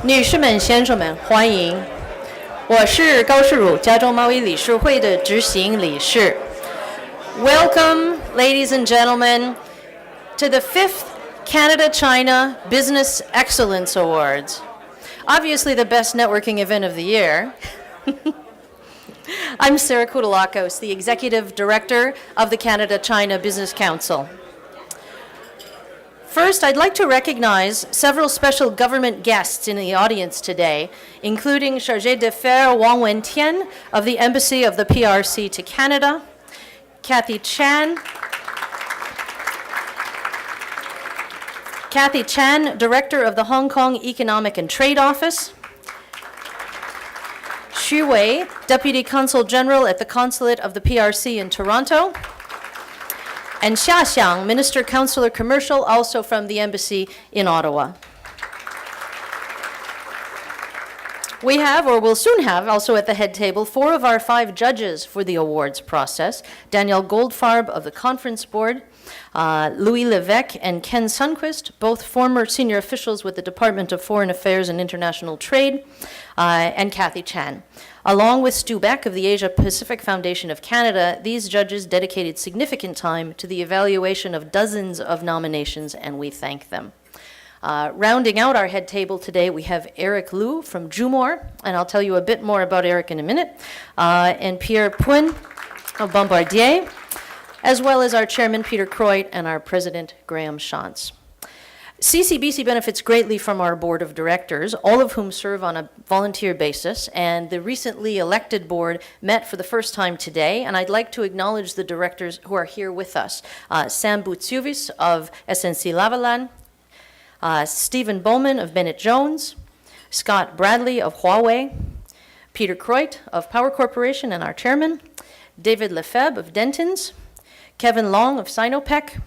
女士们、先生们，欢迎！我是高世汝，加州贸易理事会的执行理事。Welcome, ladies and gentlemen, to the 5th Canada-China Business Excellence Awards. Obviously the best networking event of the year. I'm Sarah Koudelakos, the Executive Director of the Canada-China Business Council. First, I'd like to recognize several special government guests in the audience today, including Chargé d'Affaires Wang Tian of the Embassy of the PRC to Canada, Kathy Chan, Director of the Hong Kong Economic and Trade Office, Xu Wei, Deputy Consul General at the Consulate of the PRC in Toronto, and Xia Xiang, Minister Councillor Commercial, also from the Embassy in Ottawa. We have, or will soon have, also at the head table, 4 of our 5 judges for the awards process. Danielle Goldfarb of the Conference Board, Louis Levesque and Ken Sundquist, both former senior officials with the Department of Foreign Affairs and International Trade, and Kathy Chan. Along with Stu Beck of the Asia Pacific Foundation of Canada, these judges dedicated significant time to the evaluation of dozens of nominations, and we thank them. Rounding out our head table today, we have Eric Liu from Jumor, and I'll tell you a bit more about Eric in a minute, and Pierre Puin of Bombardier, as well as our chairman, Peter Croit, and our president, Graham Shantz. CCBC benefits greatly from our board of directors, all of whom serve on a volunteer basis, and the recently elected board met for the first time today, and I'd like to acknowledge the directors who are here with us. Sam Boutsiouvis of SNC-Lavalin, Stephen Bowman of Bennett Jones, Scott Bradley of Huawei, Peter Croit of Power Corporation and our chairman, David Lefebvre of Denton's, Kevin Long of Sinopec,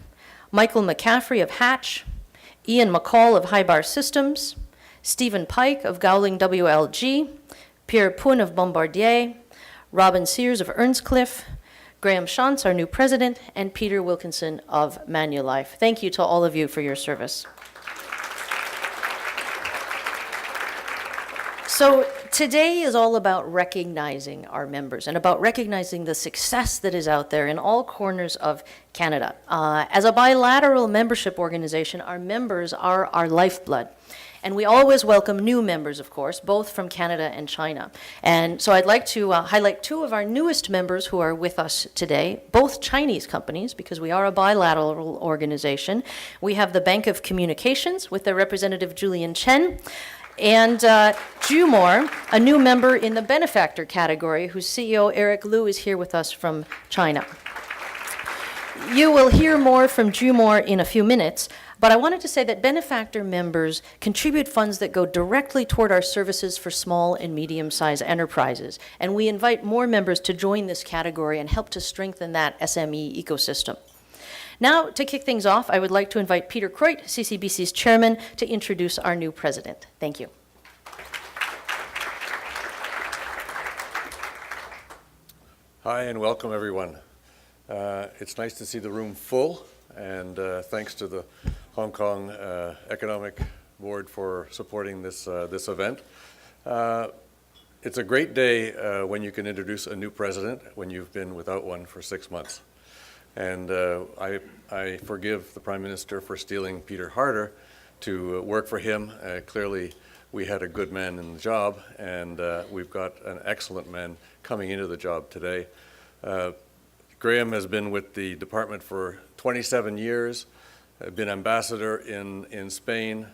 Michael McCaffrey of Hatch, Ian McCall of Hybar Systems, Stephen Pike of Gowling WLG, Pierre Puin of Bombardier, Robin Sears of Earnscliffe, Graham Shantz, our new president, and Peter Wilkinson of Manulife. Thank you to all of you for your service. So today is all about recognizing our members and about recognizing the success that is out there in all corners of Canada. As a bilateral membership organization, our members are our lifeblood. And we always welcome new members, of course, both from Canada and China. And so I'd like to highlight 2 of our newest members who are with us today, both Chinese companies, because we are a bilateral organization. We have the Bank of Communications with their representative Julian Chen, and Jumor, a new member in the benefactor category, whose CEO, Eric Liu, is here with us from China. You will hear more from Jumor in a few minutes, but I wanted to say that benefactor members contribute funds that go directly toward our services for small and medium-sized enterprises, and we invite more members to join this category and help to strengthen that SME ecosystem. Now, to kick things off, I would like to invite Peter Croit, CCBC's chairman, to introduce our new president. Thank you. Hi, and welcome, everyone. It's nice to see the room full, and thanks to the Hong Kong Economic Board for supporting this event. It's a great day when you can introduce a new president when you've been without one for 6 months. And I forgive the Prime Minister for stealing Peter Harder to work for him. Clearly, we had a good man in the job, and we've got an excellent man coming into the job today. Graham has been with the department for 27 years, been ambassador in Spain,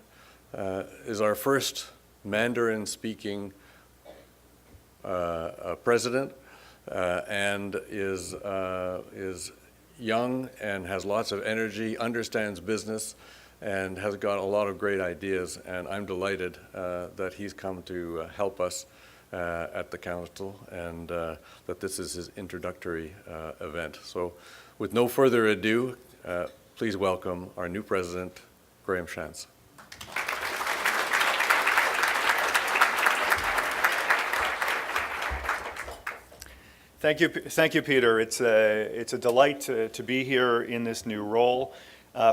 is our first Mandarin-speaking president, and is young and has lots of energy, understands business, and has got a lot of great ideas. And I'm delighted that he's come to help us at the council, and that this is his introductory event. So with no further ado, please welcome our new president, Graham Shantz. Thank you, Peter. It's a delight to be here in this new role.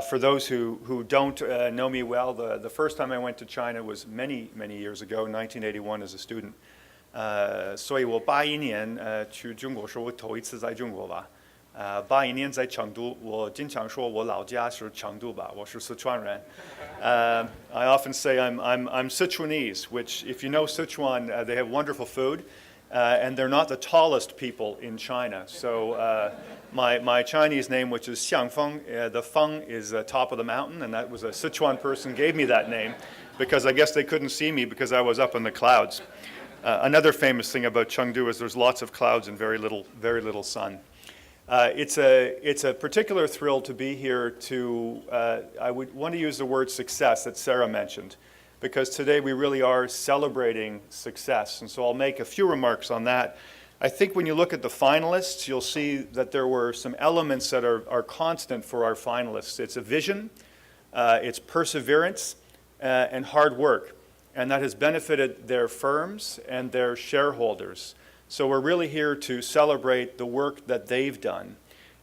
For those who don't know me well, the first time I went to China was many, many years ago, 1981 as a student. 所以我81年去中国是我头一次在中国吧。81年在成都，我经常说我老家是成都吧，我是四川人。I often say I'm Sichuanese, which if you know Sichuan, they have wonderful food, and they're not the tallest people in China. So my Chinese name, which is Xiangfeng, the Feng is top of the mountain, and that was a Sichuan person gave me that name because I guess they couldn't see me because I was up in the clouds. Another famous thing about Chengdu is there's lots of clouds and very little sun. It's a particular thrill to be here to, I would want to use the word success that Sarah mentioned, because today we really are celebrating success. And so I'll make a few remarks on that. I think when you look at the finalists, you'll see that there were some elements that are constant for our finalists. It's a vision, it's perseverance, and hard work. And that has benefited their firms and their shareholders. So we're really here to celebrate the work that they've done.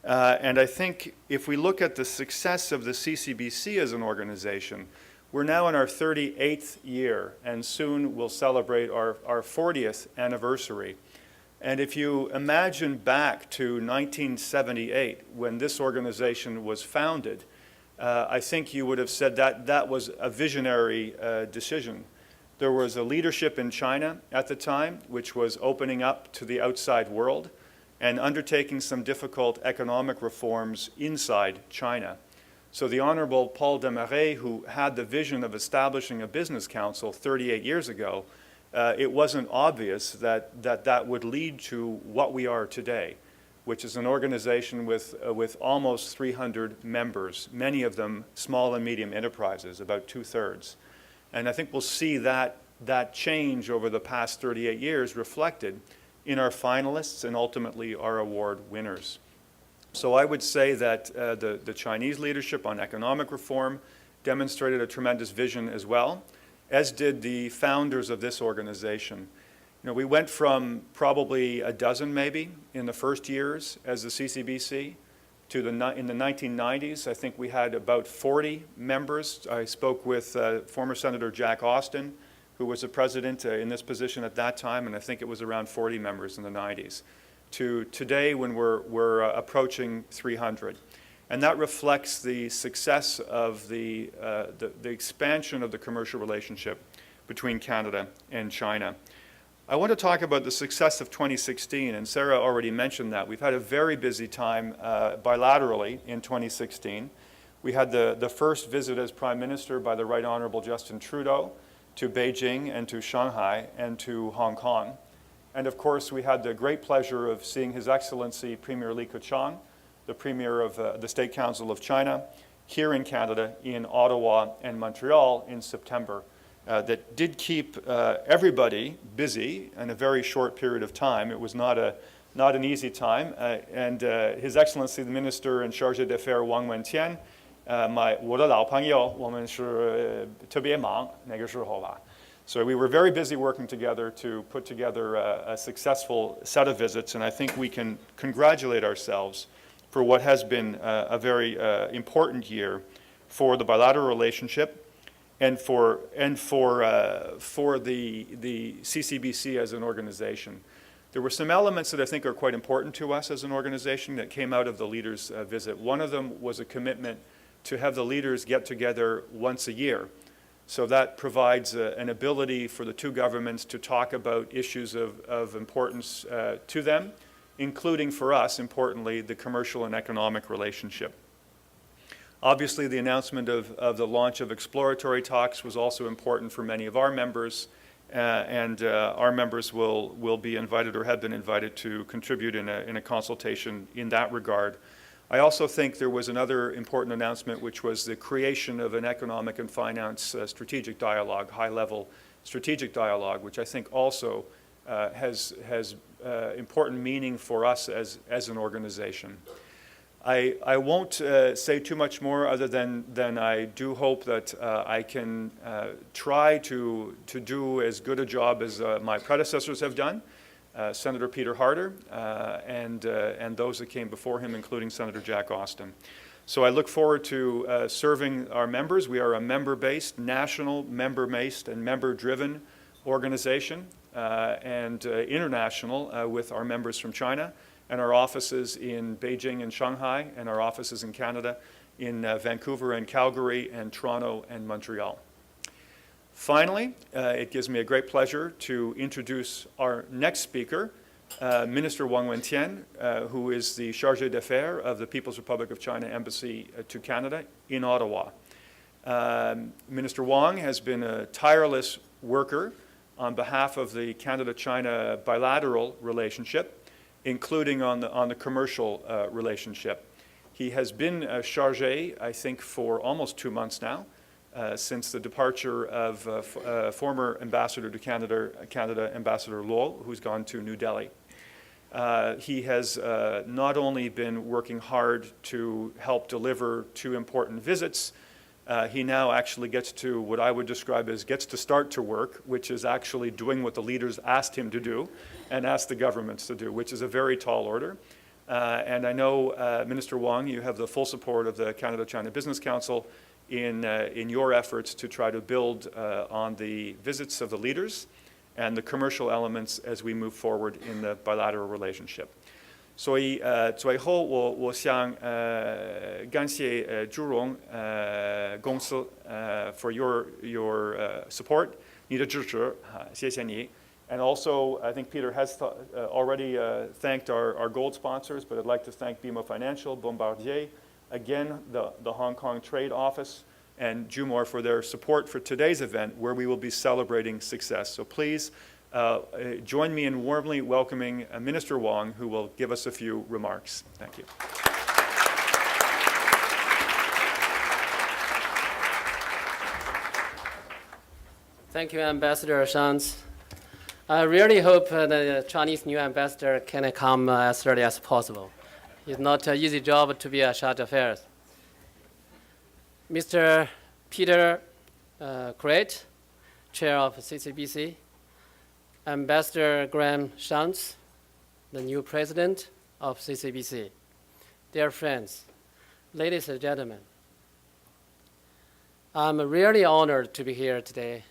And I think if we look at the success of the CCBC as an organization, we're now in our 38th year, and soon we'll celebrate our 40th anniversary. And if you imagine back to 1978, when this organization was founded, I think you would have said that that was a visionary decision. There was a leadership in China at the time, which was opening up to the outside world and undertaking some difficult economic reforms inside China. So the Honorable Paul Desmarais, who had the vision of establishing a business council 38 years ago, it wasn't obvious that would lead to what we are today, which is an organization with almost 300 members, many of them small and medium enterprises, about 2/3. And I think we'll see that change over the past 38 years reflected in our finalists and ultimately our award winners. So I would say that the Chinese leadership on economic reform demonstrated a tremendous vision as well, as did the founders of this organization. You know, we went from probably a dozen maybe in the first years as the CCBC to in the 1990s, I think we had about 40 members. I spoke with former Senator Jack Austin, who was the president in this position at that time, and I think it was around 40 members in the 90s, to today when we're approaching 300. And that reflects the success of the expansion of the commercial relationship between Canada and China. I want to talk about the success of 2016, and Sarah already mentioned that. We've had a very busy time bilaterally in 2016. We had the first visit as Prime Minister by the Right Honourable Justin Trudeau to Beijing and to Shanghai and to Hong Kong. And of course, we had the great pleasure of seeing His Excellency Premier Li Keqiang, the Premier of the State Council of China, here in Canada, in Ottawa and Montreal in September. That did keep everybody busy in a very short period of time. It was not an easy time. And His Excellency, the Minister in Charge d'Affaires Wang Tian, 我的老朋友，我们是特别忙那个时候吧。So we were very busy working together to put together a successful set of visits, and I think we can congratulate ourselves for what has been a very important year for the bilateral relationship and for the CCBC as an organization. There were some elements that I think are quite important to us as an organization that came out of the leaders' visit. One of them was a commitment to have the leaders get together once a year. So that provides an ability for the two governments to talk about issues of importance to them, including for us, importantly, the commercial and economic relationship. Obviously, the announcement of the launch of exploratory talks was also important for many of our members, and our members will be invited or have been invited to contribute in a consultation in that regard. I also think there was another important announcement, which was the creation of an economic and finance strategic dialogue, high-level strategic dialogue, which I think also has important meaning for us as an organization. I won't say too much more other than I do hope that I can try to do as good a job as my predecessors have done, Senator Peter Harder and those that came before him, including Senator Jack Austin. So I look forward to serving our members. We are a member-based, national member-based and member-driven organization and international with our members from China and our offices in Beijing and Shanghai and our offices in Canada in Vancouver and Calgary and Toronto and Montreal. Finally, it gives me a great pleasure to introduce our next speaker, Minister Wang Tian, who is the Chargé d'Affaires of the People's Republic of China Embassy to Canada in Ottawa. Minister Wang has been a tireless worker on behalf of the Canada-China bilateral relationship, including on the commercial relationship. He has been a chargé, I think, for almost 2 months now, since the departure of former ambassador to Canada, Ambassador Luo, who's gone to New Delhi. He has not only been working hard to help deliver 2 important visits, he now actually gets to what I would describe as gets to start to work, which is actually doing what the leaders asked him to do and asked the governments to do, which is a very tall order. And I know, Minister Wang, you have the full support of the Canada-China Business Council in your efforts to try to build on the visits of the leaders and the commercial elements as we move forward in the bilateral relationship. 所以最后我想感谢朱荣公司for your support 你的支持谢谢你 And also, I think Peter has already thanked our gold sponsors, but I'd like to thank BMO Financial, Bombardier, again, the Hong Kong Trade Office, and Jumor for their support for today's event, where we will be celebrating success. So please join me in warmly welcoming Minister Wang, who will give us a few remarks. Thank you. Thank you, Ambassador Shantz. I really hope the Chinese new ambassador can come as early as possible. It's not an easy job to be a chargé d'affaires. Mr. Peter Crate, Chair of CCBC, Ambassador Graham Shantz, the new President of CCBC, dear friends, ladies and gentlemen, I'm really honored to be here today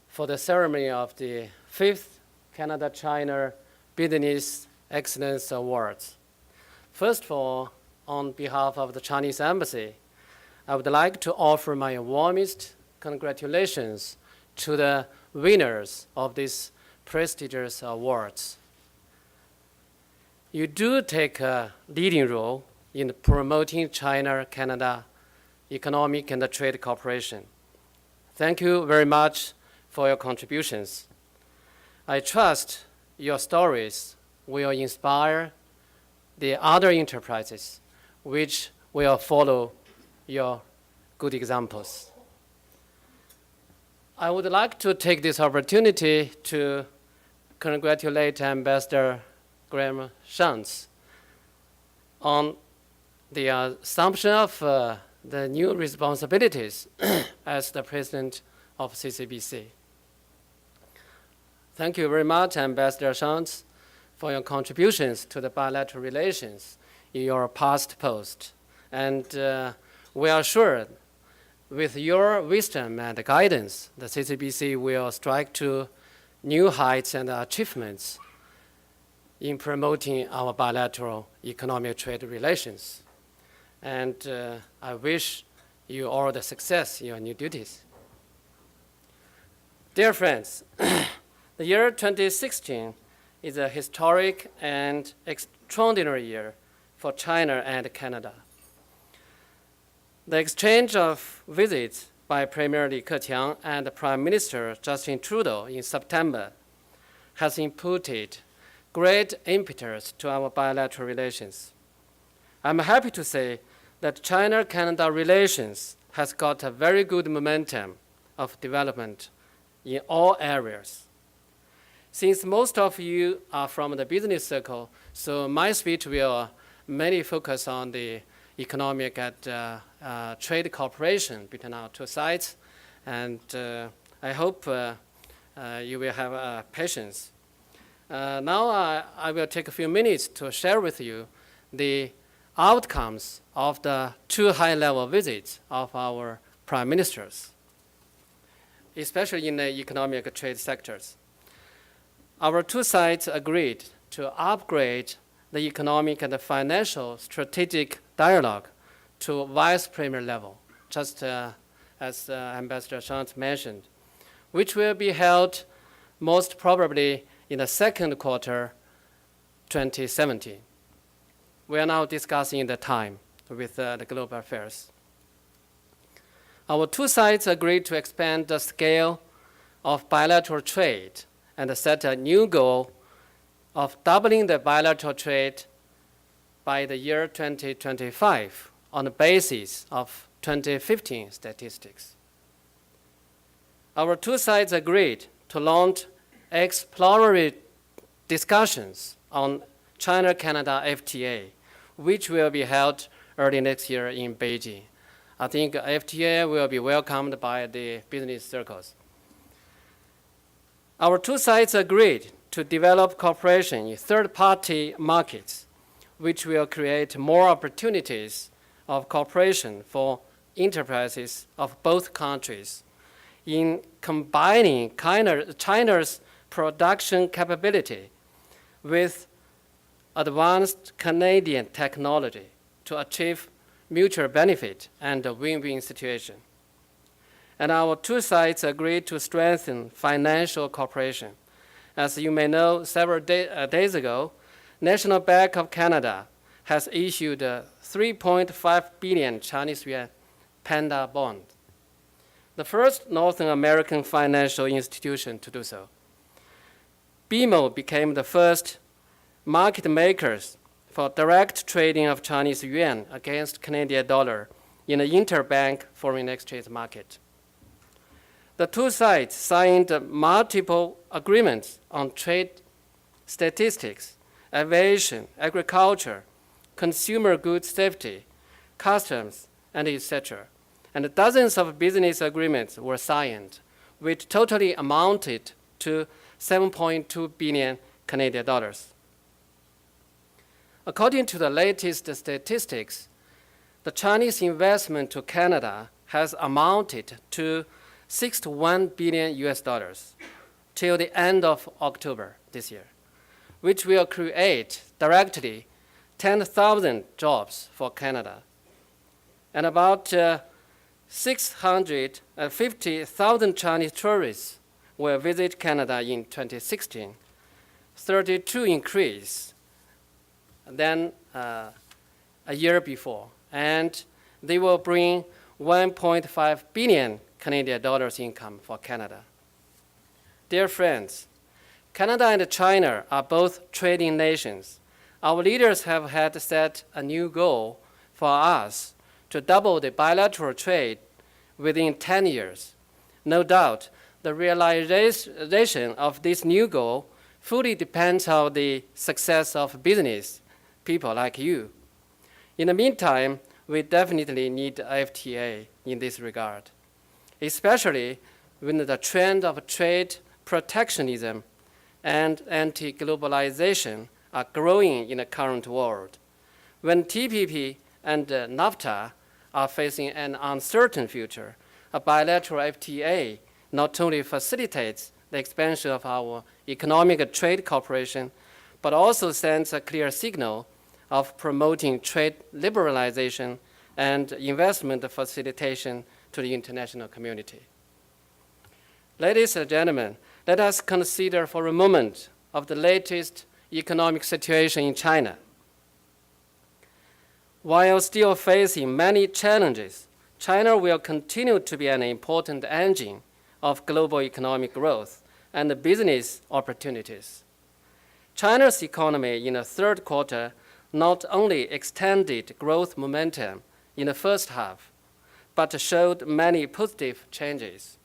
for the ceremony of the 5th Canada-China Business Excellence Awards. First of all, on behalf of the Chinese Embassy, I would like to offer my warmest congratulations to the winners of these prestigious awards. You do take a leading role in promoting China-Canada economic and trade cooperation. Thank you very much for your contributions. I trust your stories will inspire the other enterprises which will follow your good examples. I would like to take this opportunity to congratulate Ambassador Graham Shantz on the assumption of the new responsibilities as the President of CCBC. Thank you very much, Ambassador Shantz, for your contributions to the bilateral relations in your past post. And we are sure with your wisdom and guidance, the CCBC will strike to new heights and achievements in promoting our bilateral economic trade relations. And I wish you all the success in your new duties. Dear friends, the year 2016 is a historic and extraordinary year for China and Canada. The exchange of visits by Premier Li Keqiang and Prime Minister Justin Trudeau in September has inputted great impetus to our bilateral relations. I'm happy to say that China-Canada relations has got a very good momentum of development in all areas. Since most of you are from the business circle, so my speech will mainly focus on the economic and trade cooperation between our two sides, and I hope you will have patience. Now I will take a few minutes to share with you the outcomes of the two high-level visits of our prime ministers, especially in the economic trade sectors. Our two sides agreed to upgrade the economic and the financial strategic dialogue to vice premier level, just as Ambassador Shantz mentioned, which will be held most probably in the second quarter 2017. We are now discussing the time with the global affairs. Our two sides agreed to expand the scale of bilateral trade and set a new goal of doubling the bilateral trade by the year 2025 on the basis of 2015 statistics. Our two sides agreed to launch exploratory discussions on China-Canada FTA, which will be held early next year in Beijing. I think FTA will be welcomed by the business circles. Our two sides agreed to develop cooperation in third-party markets, which will create more opportunities of cooperation for enterprises of both countries in combining China's production capability with advanced Canadian technology to achieve mutual benefit and a win-win situation. And our two sides agreed to strengthen financial cooperation. As you may know, several days ago, National Bank of Canada has issued a 3.5 billion Chinese yuan Panda bond, the first North American financial institution to do so. BMO became the first market makers for direct trading of Chinese yuan against Canadian dollar in the interbank foreign exchange market. The two sides signed multiple agreements on trade statistics, aviation, agriculture, consumer goods safety, customs, and etc. And dozens of business agreements were signed, which totally amounted to 7.2 billion Canadian dollars. According to the latest statistics, the Chinese investment to Canada has amounted to 61 billion US dollars till the end of October this year, which will create directly 10,000 jobs for Canada. And about 650,000 Chinese tourists will visit Canada in 2016, 32 increase than a year before. And they will bring 1.5 billion Canadian dollars income for Canada. Dear friends, Canada and China are both trading nations. Our leaders have had set a new goal for us to double the bilateral trade within 10 years. No doubt, the realization of this new goal fully depends on the success of business people like you. In the meantime, we definitely need FTA in this regard, especially when the trend of trade protectionism and anti-globalization are growing in the current world. When TPP and NAFTA are facing an uncertain future, a bilateral FTA not only facilitates the expansion of our economic trade cooperation, but also sends a clear signal of promoting trade liberalization and investment facilitation to the international community. Ladies and gentlemen, let us consider for a moment of the latest economic situation in China. While still facing many challenges, China will continue to be an important engine of global economic growth and business opportunities. China's economy in the third quarter not only extended growth momentum in the first half, but showed many positive changes.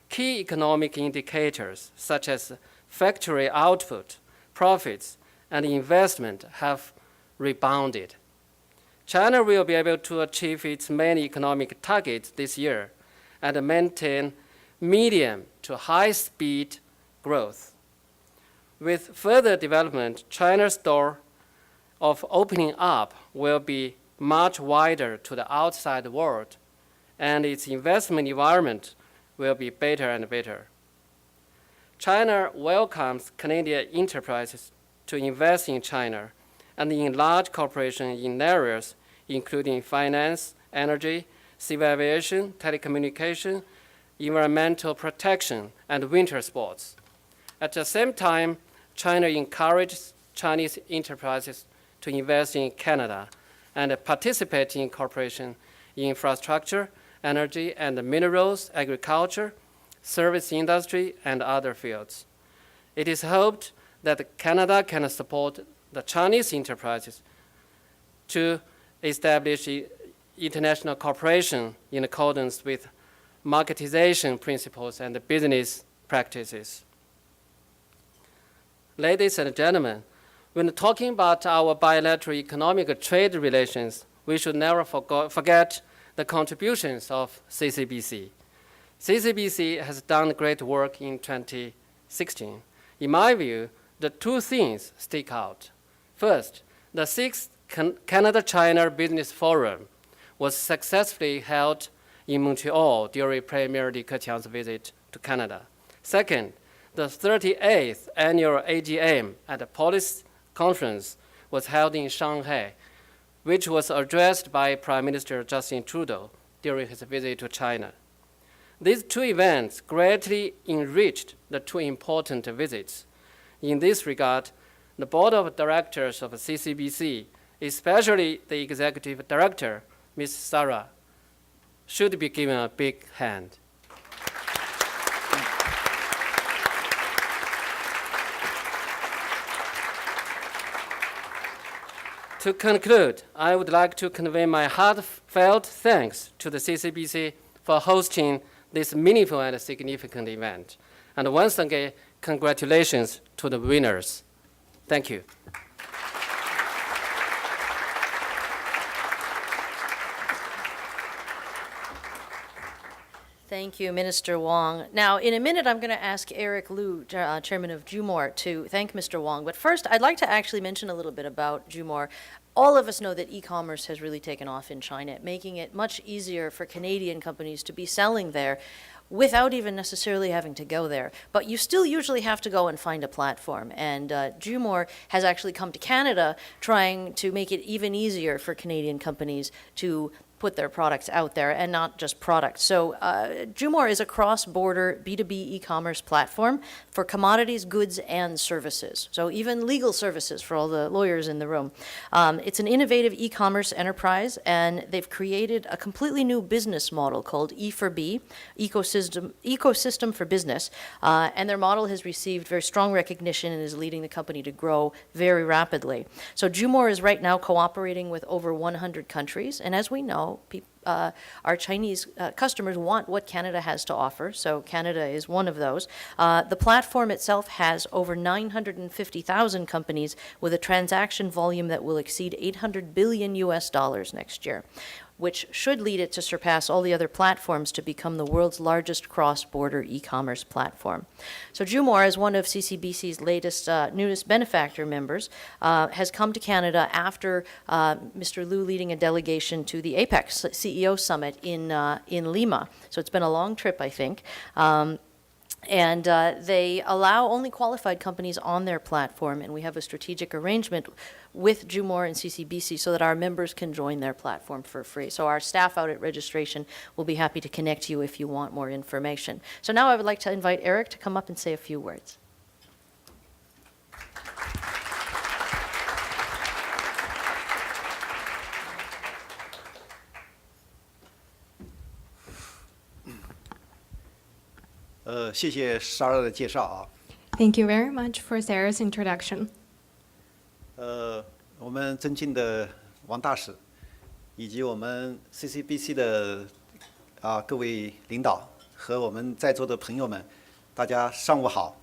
Key economic indicators such as factory output, profits, and investment have rebounded. China will be able to achieve its main economic targets this year and maintain medium to high-speed growth. With further development, China's door of opening up will be much wider to the outside world, and its investment environment will be better and better. China welcomes Canadian enterprises to invest in China and in large corporations in areas including finance, energy, civil aviation, telecommunication, environmental protection, and winter sports. At the same time, China encourages Chinese enterprises to invest in Canada and participate in cooperation in infrastructure, energy and minerals, agriculture, service industry, and other fields. It is hoped that Canada can support the Chinese enterprises to establish international cooperation in accordance with marketization principles and business practices. Ladies and gentlemen, when talking about our bilateral economic trade relations, we should never forget the contributions of CCBC. CCBC has done great work in 2016. In my view, the two things stick out. First, the 6th Canada-China Business Forum was successfully held in Montreal during Premier Li Keqiang's visit to Canada. Second, the 38th annual AGM at the Policy Conference was held in Shanghai, which was addressed by Prime Minister Justin Trudeau during his visit to China. These two events greatly enriched the two important visits. In this regard, the Board of Directors of CCBC, especially the Executive Director, Ms. Sarah, should be given a big hand. To conclude, I would like to convey my heartfelt thanks to the CCBC for hosting this meaningful and significant event. And once again, congratulations to the winners. Thank you. Thank you, Minister Wang. Now, in a minute, I'm going to ask Eric Liu, Chairman of Jumor, to thank Mr. Wang. But first, I'd like to actually mention a little bit about Jumor. All of us know that e-commerce has really taken off in China, making it much easier for Canadian companies to be selling there without even necessarily having to go there. But you still usually have to go and find a platform. And Jumor has actually come to Canada trying to make it even easier for Canadian companies to put their products out there, and not just products. So Jumor is a cross-border B2B e-commerce platform for commodities, goods, and services. So even legal services for all the lawyers in the room. It's an innovative e-commerce enterprise, and they've created a completely new business model called E4B, Ecosystem for Business. And their model has received very strong recognition and is leading the company to grow very rapidly. So Jumor is right now cooperating with over 100 countries, and as we know, our Chinese customers want what Canada has to offer, so Canada is one of those. The platform itself has over 950,000 companies with a transaction volume that will exceed $800 billion next year, which should lead it to surpass all the other platforms to become the world's largest cross-border e-commerce platform. So Jumor, as one of CCBC's newest benefactor members, has come to Canada after Mr. Liu leading a delegation to the APEC CEO Summit in Lima. So it's been a long trip, I think. And they allow only qualified companies on their platform, and we have a strategic arrangement with Jumor and CCBC so that our members can join their platform for free. So our staff out at registration will be happy to connect you if you want more information. So now I would like to invite Eric to come up and say a few words.谢谢 Sarah 的介绍啊。Thank you very much for Sarah's introduction. 我们尊敬的王大使，以及我们 CCBC 的各位领导和我们在座的朋友们，大家上午好。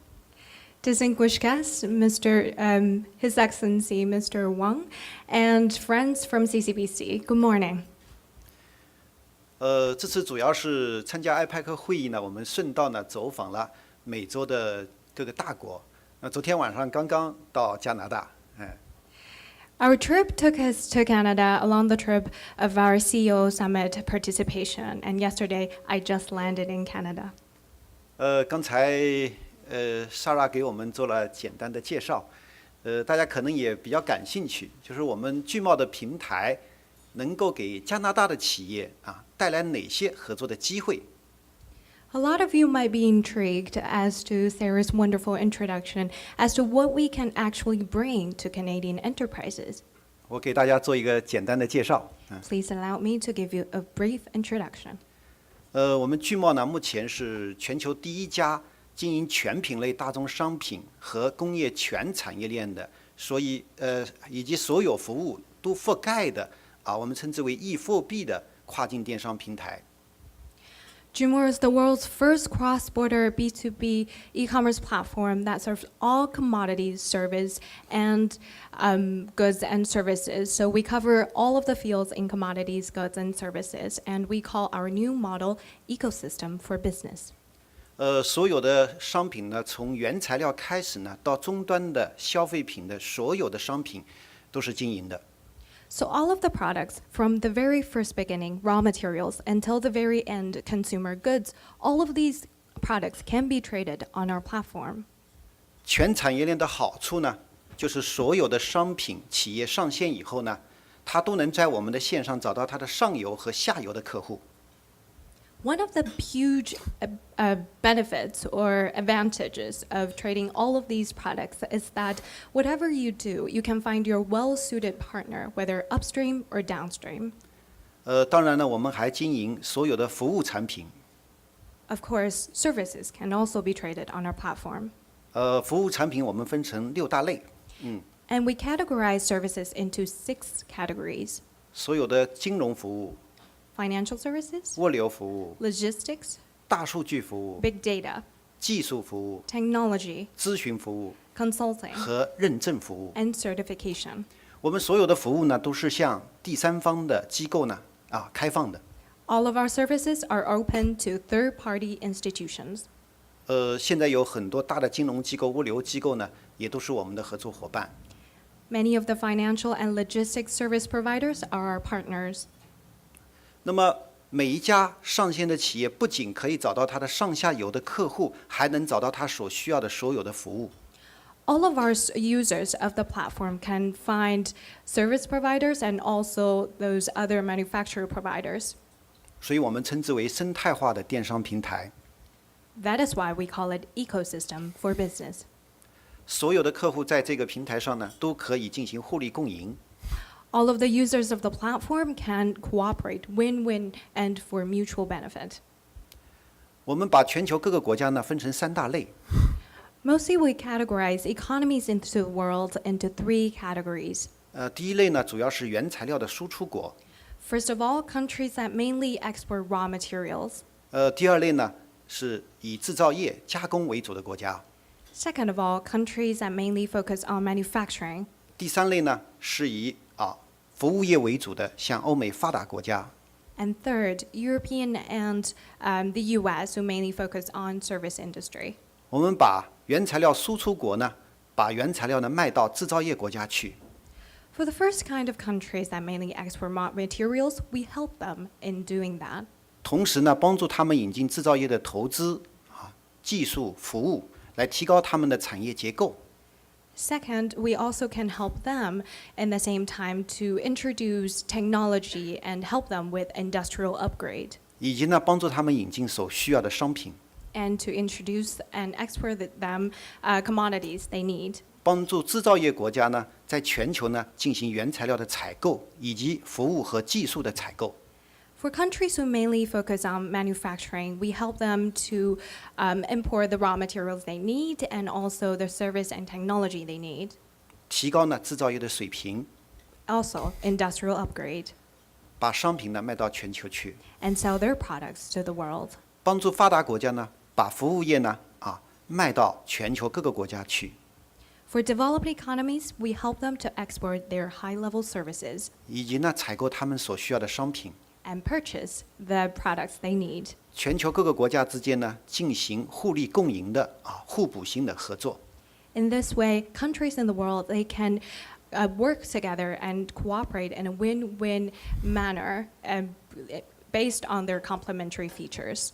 Distinguished guests, His Excellency Mr. Wang, and friends from CCBC, good morning. 这次主要是参加 IPEC 会议呢，我们顺道呢走访了美洲的各个大国。昨天晚上刚刚到加拿大， Our trip took us to Canada along the trip of our CEO Summit participation, and yesterday I just landed in Canada. 刚才Sarah 给我们做了简单的介绍，大家可能也比较感兴趣，就是我们聚贸的平台能够给加拿大的企业带来哪些合作的机会？ A lot of you might be intrigued as to Sarah's wonderful introduction as to what we can actually bring to Canadian enterprises. 我给大家做一个简单的介绍。 Please allow me to give you a brief introduction. 我们聚贸呢，目前是全球第一家经营全品类大宗商品和工业全产业链的，所以以及所有服务都覆盖的我们称之为易货币的跨境电商平台。 Jumor is the world's first cross-border B2B e-commerce platform that serves all commodities, service, and goods and services. So we cover all of the fields in commodities, goods, and services, and we call our new model ecosystem for business. 所有的商品呢，从原材料开始呢，到终端的消费品的所有的商品，都是经营的。 So all of the products, from the very first beginning, raw materials, until the very end, consumer goods, all of these products can be traded on our platform. 全产业链的好处呢，就是所有的商品企业上线以后呢，它都能在我们的线上找到它的上游和下游的客户。 One of the huge benefits or advantages of trading all of these products is that whatever you do, you can find your well-suited partner, whether upstream or downstream. 当然呢，我们还经营所有的服务产品。 Of course, services can also be traded on our platform. 服务产品我们分成6大类， And we categorize services into 6 categories: 所有的金融服务、 financial services, 物流服务、 logistics, 大数据服务、 big data, 技术服务、 technology, 咨询服务 consulting, 和认证服务。 and certification. 我们所有的服务呢，都是向第三方的机构呢开放的。 All of our services are open to third-party institutions. 现在有很多大的金融机构、物流机构呢，也都是我们的合作伙伴。 Many of the financial and logistics service providers are our partners. 那么每一家上线的企业不仅可以找到它的上下游的客户，还能找到它所需要的所有的服务。 All of our users of the platform can find service providers and also those other manufacturer providers. 所以我们称之为生态化的电商平台。 That is why we call it ecosystem for business. 所有的客户在这个平台上呢，都可以进行互利共赢。 All of the users of the platform can cooperate, win-win, and for mutual benefit. 我们把全球各个国家呢分成3大类。 Mostly we categorize economies into the world into 3 categories. 第一类呢，主要是原材料的输出国。 First of all, countries that mainly export raw materials. 第二类呢，是以制造业加工为主的国家。 Second of all, countries that mainly focus on manufacturing. 第三类呢，是以服务业为主的，像欧美发达国家。 And third, European and the US, who mainly focus on service industry. 我们把原材料输出国呢，把原材料呢卖到制造业国家去。 For the first kind of countries that mainly export materials, we help them in doing that. 同时呢，帮助他们引进制造业的投资技术、服务，来提高他们的产业结构。 Second, we also can help them in the same time to introduce technology and help them with industrial upgrade. 以及呢，帮助他们引进所需要的商品， And to introduce and export them commodities they need. 帮助制造业国家呢，在全球呢进行原材料的采购，以及服务和技术的采购。 For countries who mainly focus on manufacturing, we help them to import the raw materials they need and also the service and technology they need. 提高呢制造业的水平， Also, industrial upgrade, 把商品呢卖到全球去， and sell their products to the world. 帮助发达国家呢把服务业呢卖到全球各个国家去， For developed economies, we help them to export their high-level services 以及呢采购他们所需要的商品。 and purchase the products they need. 全球各个国家之间呢进行互利共赢的互补性的合作。In this way, countries in the world, they can work together and cooperate in a win-win manner based on their complementary features.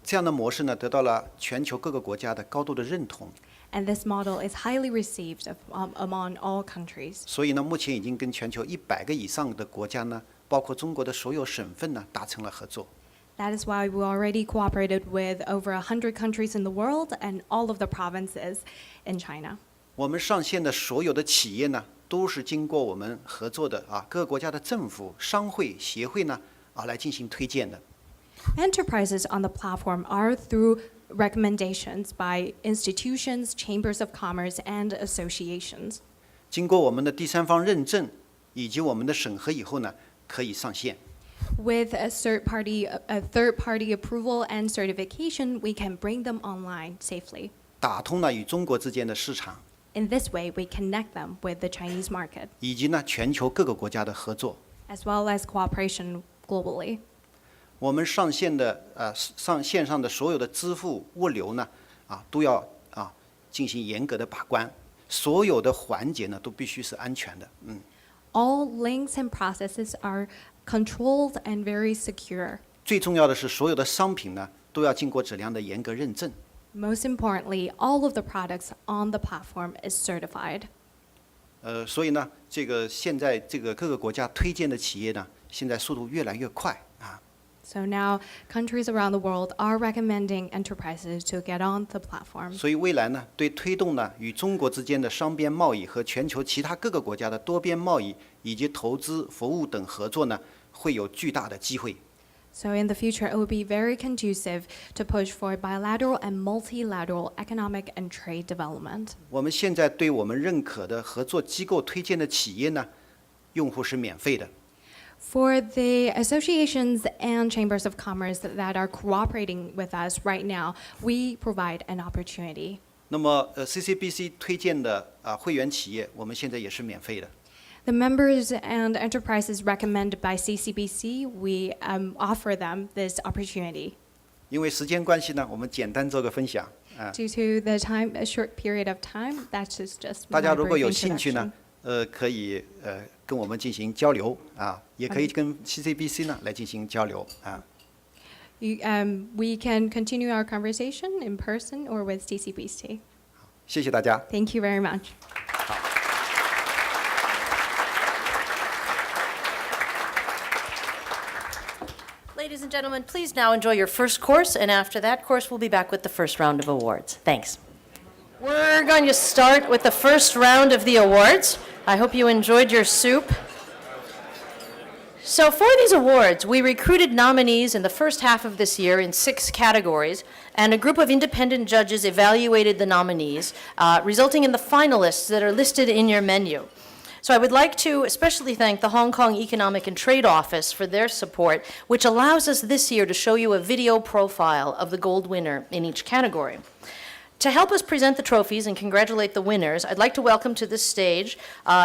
这样的模式呢，得到了全球各个国家的高度的认同。 And this model is highly received among all countries. 所以呢，目前已经跟全球100个以上的国家呢，包括中国的所有省份呢，达成了合作。 That is why we already cooperated with over 100 countries in the world and all of the provinces in China. 我们上线的所有的企业呢，都是经过我们合作的各个国家的政府、商会、协会呢来进行推荐的。 Enterprises on the platform are through recommendations by institutions, chambers of commerce, and associations. 经过我们的第三方认证以及我们的审核以后呢，可以上线。 With a third-party approval and certification, we can bring them online safely. 打通了与中国之间的市场， In this way, we connect them with the Chinese market, 以及呢全球各个国家的合作。 as well as cooperation globally. 我们上线的线上的所有的支付物流呢都要进行严格的把关，所有的环节呢都必须是安全的。All links and processes are controlled and very secure. 最重要的是，所有的商品呢都要经过质量的严格认证。 Most importantly, all of the products on the platform is certified. 所以呢，这个现在这个各个国家推荐的企业呢，现在速度越来越快啊。 So now, countries around the world are recommending enterprises to get on the platform. 所以未来呢，对推动呢与中国之间的双边贸易和全球其他各个国家的多边贸易以及投资、服务等合作呢，会有巨大的机会。 So in the future, it will be very conducive to push for bilateral and multilateral economic and trade development. 我们现在对我们认可的合作机构推荐的企业呢，用户是免费的。 For the associations and chambers of commerce that are cooperating with us right now, we provide an opportunity. 那么CCBC 推荐的会员企业，我们现在也是免费的。 The members and enterprises recommended by CCBC, we offer them this opportunity. 因为时间关系呢，我们简单做个分享。 Due to the a short period of time, that's just 大 my 家如果 brief 有兴趣呢 introduction.，可以跟我们进行交流也可以跟 CCBC 呢来进行交流We can continue our conversation in person or with CCBC. 谢谢大家。 Thank you very much. Ladies and gentlemen, please now enjoy your first course, and after that course, we'll be back with the first round of awards. Thanks. We're going to start with the first round of the awards. I hope you enjoyed your soup. So for these awards, we recruited nominees in the first half of this year in 6 categories, and a group of independent judges evaluated the nominees, resulting in the finalists that are listed in your menu. So I would like to especially thank the Hong Kong Economic and Trade Office for their support, which allows us this year to show you a video profile of the gold winner in each category. To help us present the trophies and congratulate the winners, I'd like to welcome to this stage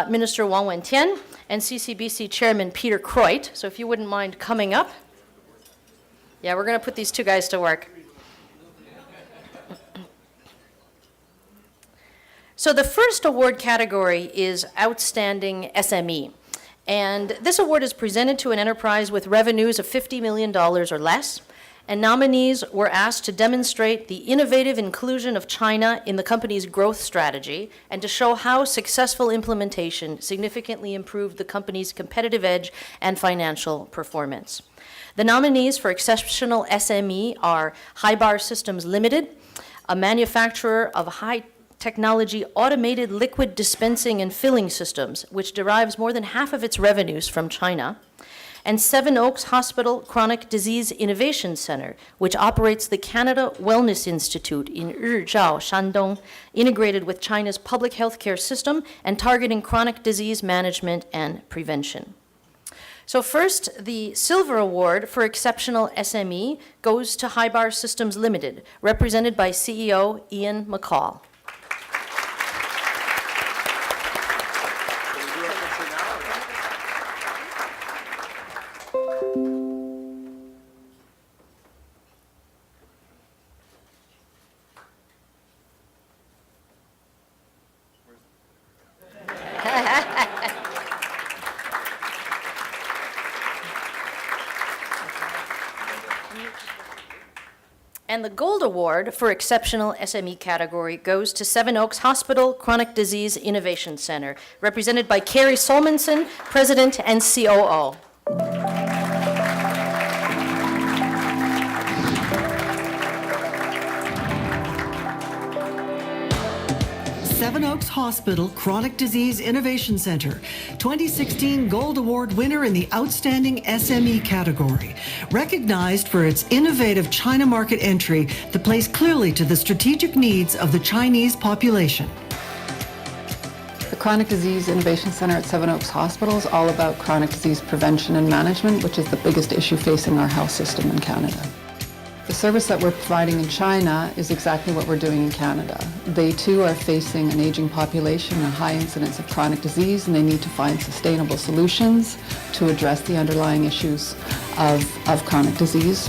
Minister Wang Tian and CCBC Chairman Peter Croit. So if you wouldn't mind coming up. Yeah, we're going to put these two guys to work. So the first award category is Outstanding SME. And this award is presented to an enterprise with revenues of $50 million or less. And nominees were asked to demonstrate the innovative inclusion of China in the company's growth strategy and to show how successful implementation significantly improved the company's competitive edge and financial performance. The nominees for Exceptional SME are Highbar Systems Limited, a manufacturer of high-technology automated liquid dispensing and filling systems, which derives more than half of its revenues from China, and Seven Oaks Hospital Chronic Disease Innovation Center, which operates the Canada Wellness Institute in Rizhao, Shandong, integrated with China's public healthcare system and targeting chronic disease management and prevention. So first, the Silver Award for Exceptional SME goes to Highbar Systems Limited, represented by CEO Ian McCall. And the Gold Award for Exceptional SME category goes to Seven Oaks Hospital Chronic Disease Innovation Center, represented by Carrie Solmonson, President and COO. Seven Oaks Hospital Chronic Disease Innovation Center, 2016 Gold Award winner in the Outstanding SME category. Recognized for its innovative China market entry that plays clearly to the strategic needs of the Chinese population. The Chronic Disease Innovation Center at Seven Oaks Hospital is all about chronic disease prevention and management, which is the biggest issue facing our health system in Canada. The service that we're providing in China is exactly what we're doing in Canada. They too are facing an aging population and high incidence of chronic disease, and they need to find sustainable solutions to address the underlying issues of chronic disease.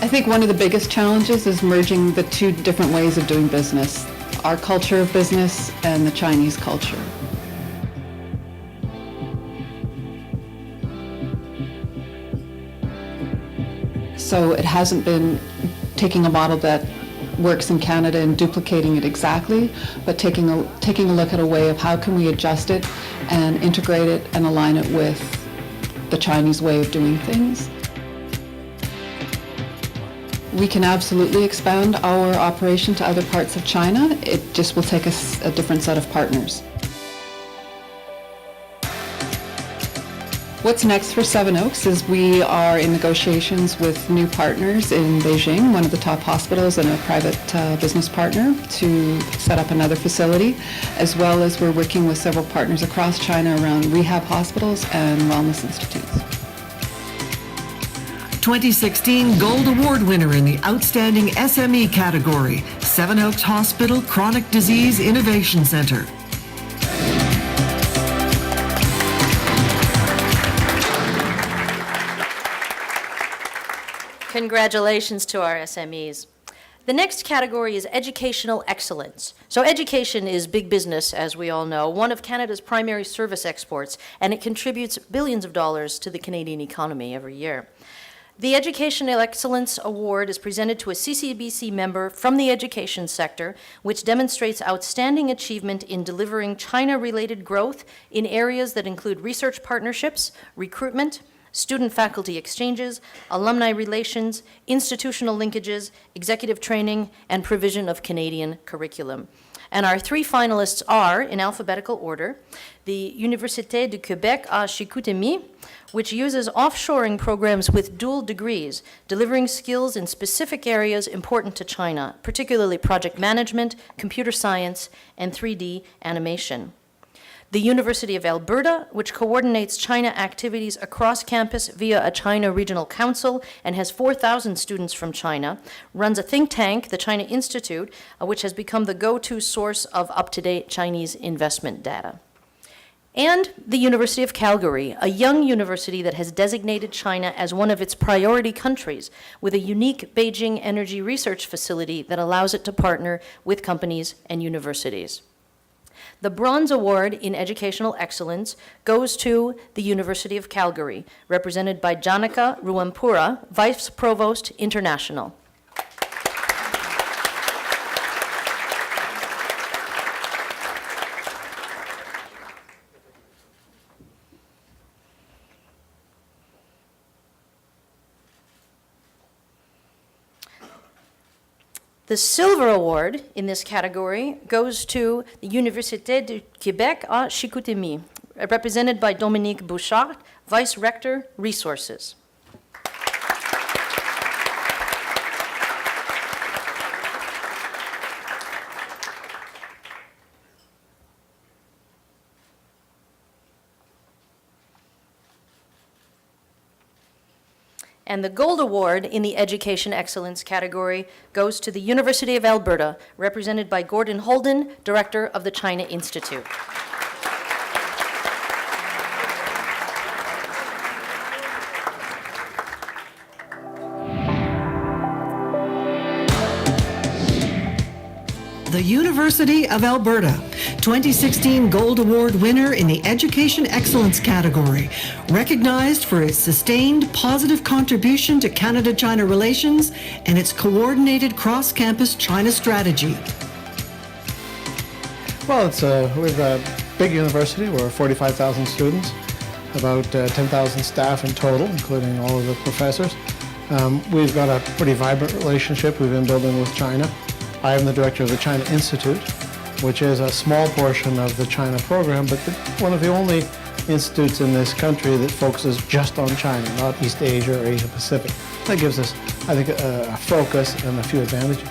I think one of the biggest challenges is merging the two different ways of doing business, our culture of business and the Chinese culture. So it hasn't been taking a model that works in Canada and duplicating it exactly, but taking a look at a way of how can we adjust it and integrate it and align it with the Chinese way of doing things. We can absolutely expand our operation to other parts of China. It just will take us a different set of partners. What's next for Seven Oaks is we are in negotiations with new partners in Beijing, one of the top hospitals and a private business partner, to set up another facility, as well as we're working with several partners across China around rehab hospitals and wellness institutes. 2016 Gold Award winner in the Outstanding SME category, Seven Oaks Hospital Chronic Disease Innovation Center. Congratulations to our SMEs. The next category is educational excellence. So education is big business, as we all know, one of Canada's primary service exports, and it contributes billions of dollars to the Canadian economy every year. The Educational Excellence Award is presented to a CCBC member from the education sector, which demonstrates outstanding achievement in delivering China-related growth in areas that include research partnerships, recruitment, student-faculty exchanges, alumni relations, institutional linkages, executive training, and provision of Canadian curriculum. And our three finalists are, in alphabetical order, the Université du Québec à Chicoutimi, which uses offshoring programs with dual degrees, delivering skills in specific areas important to China, particularly project management, computer science, and 3D animation. The University of Alberta, which coordinates China activities across campus via a China Regional Council and has 4,000 students from China, runs a think tank, the China Institute, which has become the go-to source of up-to-date Chinese investment data. And the University of Calgary, a young university that has designated China as one of its priority countries with a unique Beijing energy research facility that allows it to partner with companies and universities. The Bronze Award in Educational Excellence goes to the University of Calgary, represented by Janaka Ruampura, Vice Provost International. The Silver Award in this category goes to the Université du Québec à Chicoutimi, represented by Dominique Bouchard, Vice Rector, Resources. And the Gold Award in the Education Excellence category goes to the University of Alberta, represented by Gordon Holden, Director of the China Institute. the University of Alberta, 2016 Gold Award winner in the Education Excellence category, recognized for its sustained positive contribution to Canada-China relations and its coordinated cross-campus China strategy. Well, we've a big university. We're 45,000 students, about 10,000 staff in total, including all of the professors. We've got a pretty vibrant relationship we've been building with China. I am the director of the China Institute, which is a small portion of the China program, but one of the only institutes in this country that focuses just on China, not East Asia or Asia Pacific. That gives us, I think, a focus and a few advantages.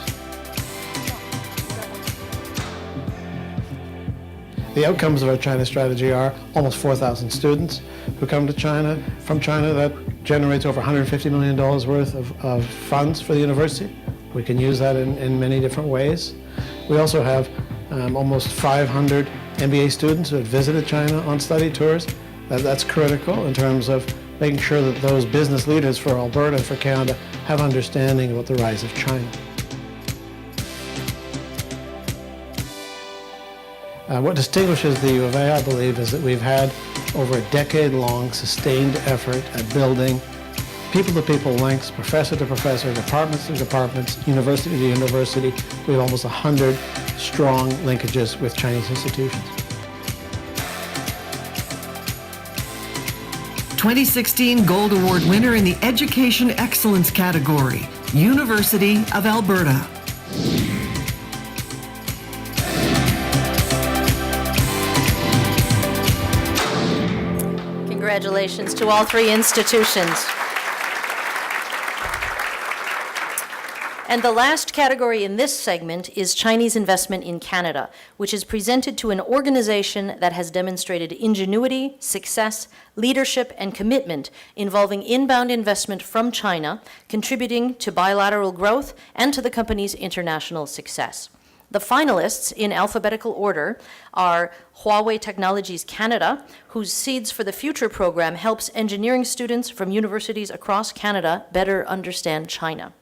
The outcomes of our China strategy are almost 4,000 students who come to China. From China, that generates over $150 million worth of funds for the university. We can use that in many different ways. We also have almost 500 MBA students who have visited China on study tours. That's critical in terms of making sure that those business leaders for Alberta and for Canada have understanding about the rise of China. What distinguishes the U of A, I believe, is that we've had over a decade-long sustained effort at building people-to-people links, professor to professor, departments to departments, university to university. We have almost 100 strong linkages with Chinese institutions. 2016 Gold Award winner in the Education Excellence category, University of Alberta. Congratulations to all three institutions. And the last category in this segment is Chinese investment in Canada, which is presented to an organization that has demonstrated ingenuity, success, leadership, and commitment involving inbound investment from China, contributing to bilateral growth and to the company's international success. The finalists, in alphabetical order, are Huawei Technologies Canada, whose Seeds for the Future program helps engineering students from universities across Canada better understand China.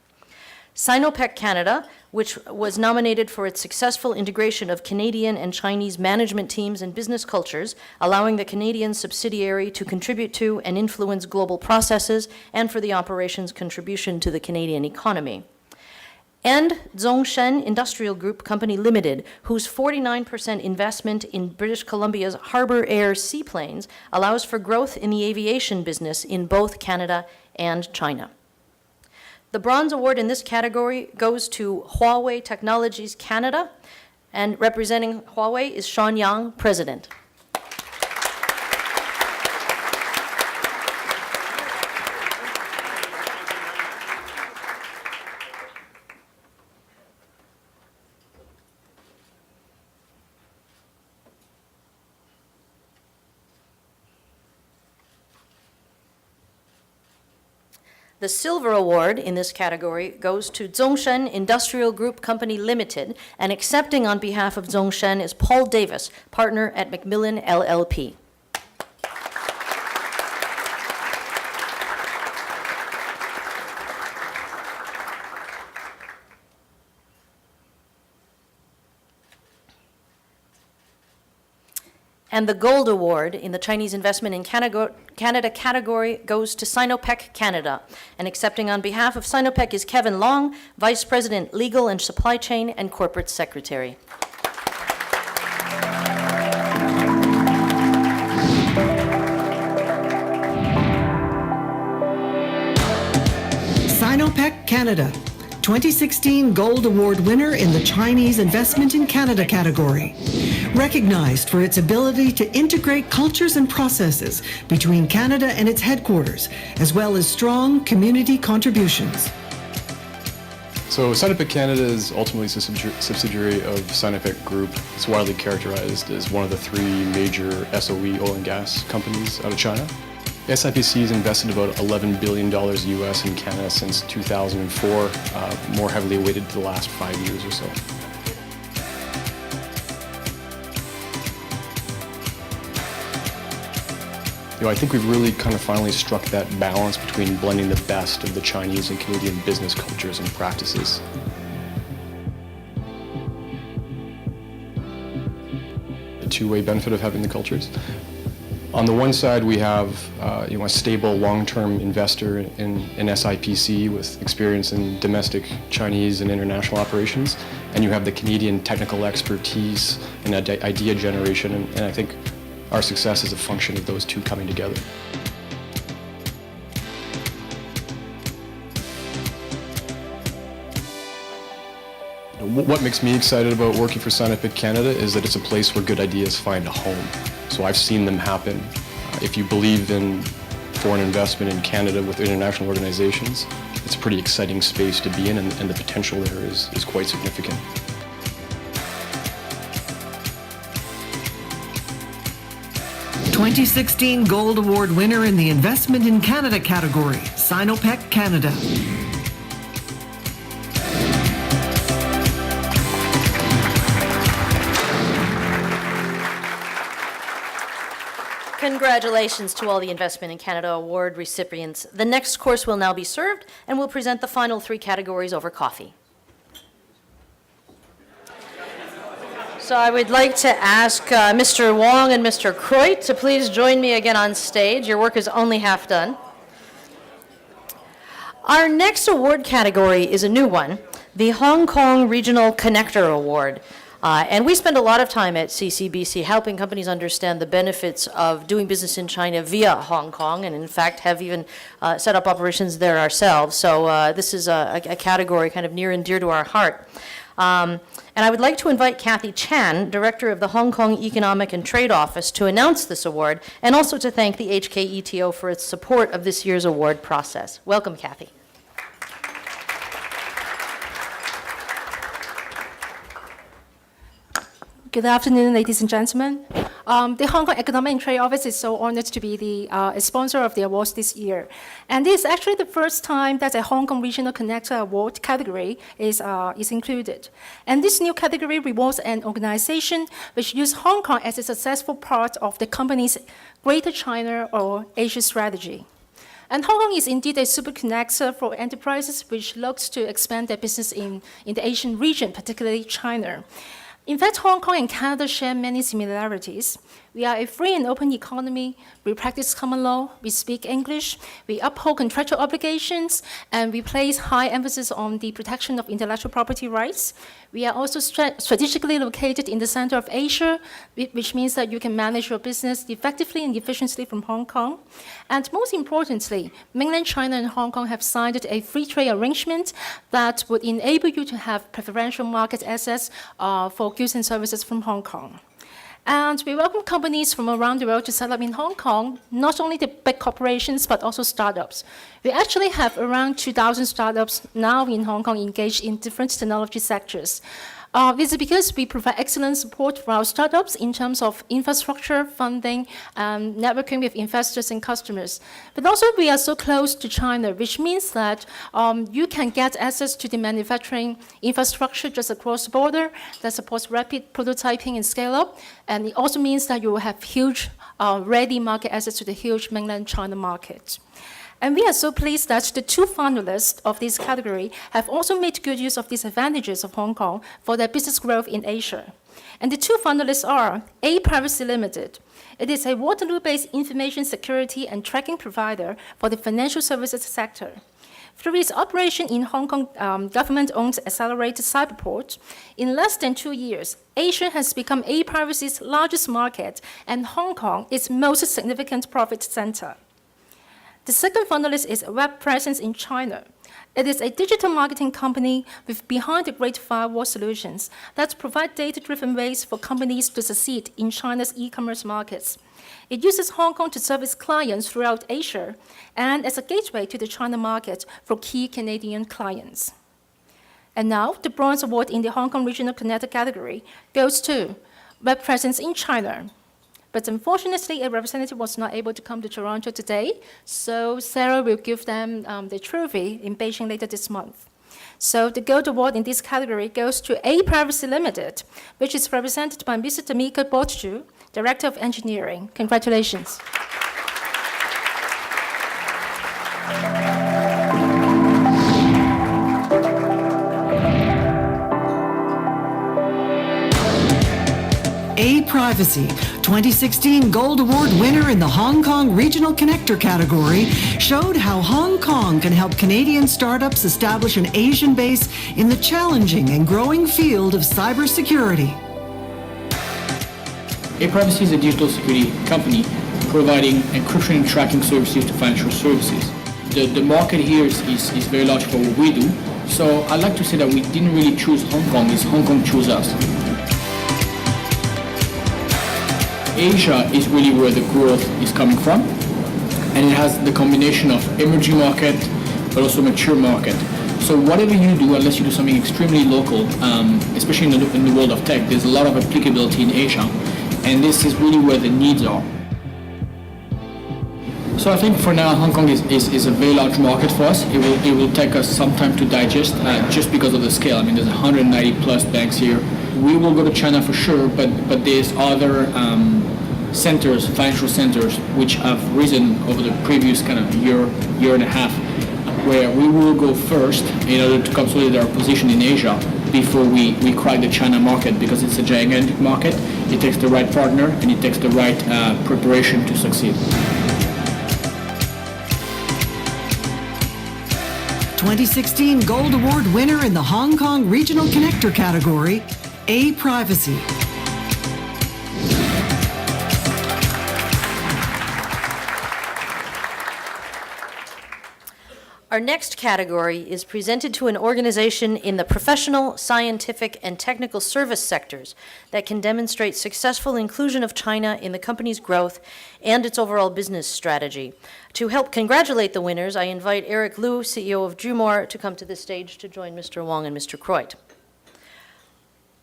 Sinopec Canada, which was nominated for its successful integration of Canadian and Chinese management teams and business cultures, allowing the Canadian subsidiary to contribute to and influence global processes, and for the operations contribution to the Canadian economy. And Zhongshan Industrial Group Company Limited, whose 49% investment in British Columbia's Harbour Air seaplanes allows for growth in the aviation business in both Canada and China. The Bronze Award in this category goes to Huawei Technologies Canada, and representing Huawei is Sean Yang, President. The Silver Award in this category goes to Zhongshan Industrial Group Company Limited, and accepting on behalf of Zhongshan is Paul Davis, partner at Macmillan LLP. And the Gold Award in the Chinese Investment in Canada category goes to Sinopec Canada. And accepting on behalf of Sinopec is Kevin Long, Vice President, Legal and Supply Chain and Corporate Secretary. Sinopec Canada, 2016 Gold Award winner in the Chinese Investment in Canada category. Recognized for its ability to integrate cultures and processes between Canada and its headquarters, as well as strong community contributions. So Sinopec Canada is ultimately a subsidiary of Sinopec Group. It's widely characterized as one of the three major SOE oil and gas companies out of China. SIPC has invested about $11 billion US in Canada since 2004, more heavily weighted to the last 5 years or so. I think we've really kind of finally struck that balance between blending the best of the Chinese and Canadian business cultures and practices. two-way benefit of having the cultures. On the one side, we have a stable long-term investor in SIPC with experience in domestic Chinese and international operations, and you have the Canadian technical expertise and idea generation, and I think our success is a function of those two coming together. What makes me excited about working for Sinopec Canada is that it's a place where good ideas find a home. So I've seen them happen. If you believe in foreign investment in Canada with international organizations, it's a pretty exciting space to be in, and the potential there is quite significant. '16 Gold Award winner in the Investment in Canada category, Sinopec Canada. Congratulations to all the Investment in Canada Award recipients. The next course will now be served, and we'll present the final three categories over coffee. So I would like to ask Mr. Wang and Mr. Croit to please join me again on stage. Your work is only half done. Our next award category is a new one, the Hong Kong Regional Connector Award. And we spend a lot of time at CCBC helping companies understand the benefits of doing business in China via Hong Kong, and in fact have even set up operations there ourselves. So this is a category kind of near and dear to our heart. And I would like to invite Kathy Tian, Director of the Hong Kong Economic and Trade Office, to announce this award, and also to thank the HKETO for its support of this year's award process. Welcome, Kathy. Good afternoon, ladies and gentlemen. The Hong Kong Economic and Trade Office is so honored to be the sponsor of the awards this year. And this is actually the first time that a Hong Kong Regional Connector Award category is included. And this new category rewards an organization which uses Hong Kong as a successful part of the company's Greater China or Asia strategy. And Hong Kong is indeed a super connector for enterprises which looks to expand their business in the Asian region, particularly China. In fact, Hong Kong and Canada share many similarities. We are a free and open economy. We practice common law. We speak English. We uphold contractual obligations, and we place high emphasis on the protection of intellectual property rights. We are also strategically located in the center of Asia, which means that you can manage your business effectively and efficiently from Hong Kong. And most importantly, mainland China and Hong Kong have signed a free trade arrangement that would enable you to have preferential market access for goods and services from Hong Kong. And we welcome companies from around the world to set up in Hong Kong, not only the big corporations, but also startups. We actually have around 2,000 startups now in Hong Kong engaged in different technology sectors. This is because we provide excellent support for our startups in terms of infrastructure, funding, and networking with investors and customers. But also we are so close to China, which means that you can get access to the manufacturing infrastructure just across the border that supports rapid prototyping and scale-up. And it also means that you will have huge ready market access to the huge mainland China market. And we are so pleased that the two finalists of this category have also made good use of these advantages of Hong Kong for their business growth in Asia. And the two finalists are A Privacy Limited. It is a Waterloo-based information security and tracking provider for the financial services sector. Through its operation in Hong Kong government-owned accelerated cyberport, in less than 2 years, Asia has become A Privacy's largest market and Hong Kong its most significant profit center. The second finalist is Web Presence in China. It is a digital marketing company with behind the Great Firewall solutions that provide data-driven ways for companies to succeed in China's e-commerce markets. It uses Hong Kong to serve its clients throughout Asia and as a gateway to the China market for key Canadian clients. And now, the Bronze Award in the Hong Kong Regional Connector category goes to Web Presence in China. But unfortunately, a representative was not able to come to Toronto today, so Sarah will give them the trophy in Beijing later this month. So the Gold Award in this category goes to A Privacy Limited, which is represented by Mr. Tamika Botchu, Director of Engineering. Congratulations. A Privacy, 2016 Gold Award winner in the Hong Kong Regional Connector category, showed how Hong Kong can help Canadian startups establish an Asian base in the challenging and growing field of cybersecurity. Privacy is a digital security company providing encryption and tracking services to financial services. The market here is very large for what we do, so I'd like to say that we didn't really choose Hong Kong, it's Hong Kong chose us. Asia is really where the growth is coming from, and it has the combination of emerging market but also mature market. So whatever you do, unless you do something extremely local, especially in the world of tech, there's a lot of applicability in Asia, and this is really where the needs are. So I think for now Hong Kong is a very large market for us. It will take us some time to digest just because of the scale. I mean, there's 190 plus banks here. We will go to China for sure, but there's other centers, financial centers, which have risen over the previous kind of year and a half, where we will go first in order to consolidate our position in Asia before we crack the China market, because it's a gigantic market. It takes the right partner and it takes the right preparation to succeed. 2016 Gold Award winner in the Hong Kong Regional Connector category, Privacy. Our next category is presented to an organization in the professional, scientific, and technical service sectors that can demonstrate successful inclusion of China in the company's growth and its overall business strategy. To help congratulate the winners, I invite Eric Liu, CEO of Jumor, to come to the stage to join Mr. Wang and Mr. Kreut.